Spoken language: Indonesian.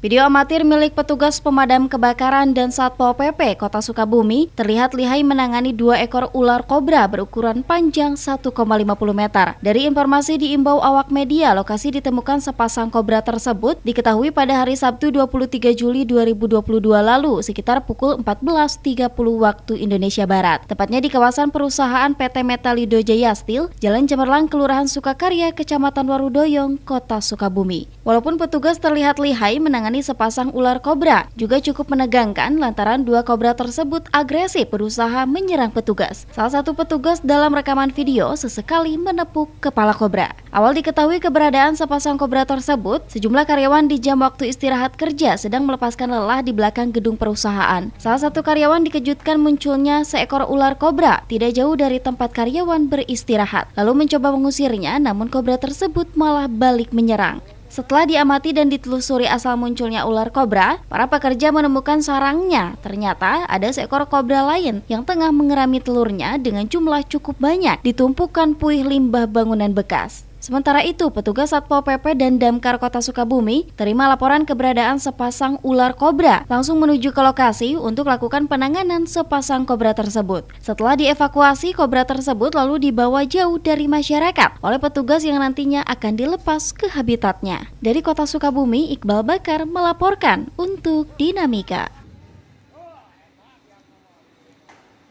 Video amatir milik petugas pemadam kebakaran dan Satpol PP Kota Sukabumi terlihat lihai menangani 2 ekor ular kobra berukuran panjang 1,50 meter. Dari informasi diimbau awak media, lokasi ditemukan sepasang kobra tersebut diketahui pada hari Sabtu 23 Juli 2022 lalu sekitar pukul 14.30 waktu Indonesia Barat. Tepatnya di kawasan perusahaan PT Metalindo Jaya Steel, Jalan Cemerlang, Kelurahan Sukakarya, Kecamatan Warudoyong, Kota Sukabumi. Walaupun petugas terlihat lihai menangani sepasang ular kobra, juga cukup menegangkan lantaran 2 kobra tersebut agresif berusaha menyerang petugas. Salah satu petugas dalam rekaman video sesekali menepuk kepala kobra. Awal diketahui keberadaan sepasang kobra tersebut, sejumlah karyawan di jam waktu istirahat kerja sedang melepaskan lelah di belakang gedung perusahaan. Salah satu karyawan dikejutkan munculnya seekor ular kobra tidak jauh dari tempat karyawan beristirahat, lalu mencoba mengusirnya, namun kobra tersebut malah balik menyerang. Setelah diamati dan ditelusuri asal munculnya ular kobra, para pekerja menemukan sarangnya. Ternyata ada seekor kobra lain yang tengah mengerami telurnya dengan jumlah cukup banyak di tumpukan puing limbah bangunan bekas. Sementara itu, petugas Satpol PP dan Damkar Kota Sukabumi terima laporan keberadaan sepasang ular kobra, langsung menuju ke lokasi untuk melakukan penanganan sepasang kobra tersebut. Setelah dievakuasi, kobra tersebut lalu dibawa jauh dari masyarakat oleh petugas yang nantinya akan dilepas ke habitatnya. Dari Kota Sukabumi, Iqbal Bakar melaporkan untuk Dinamika.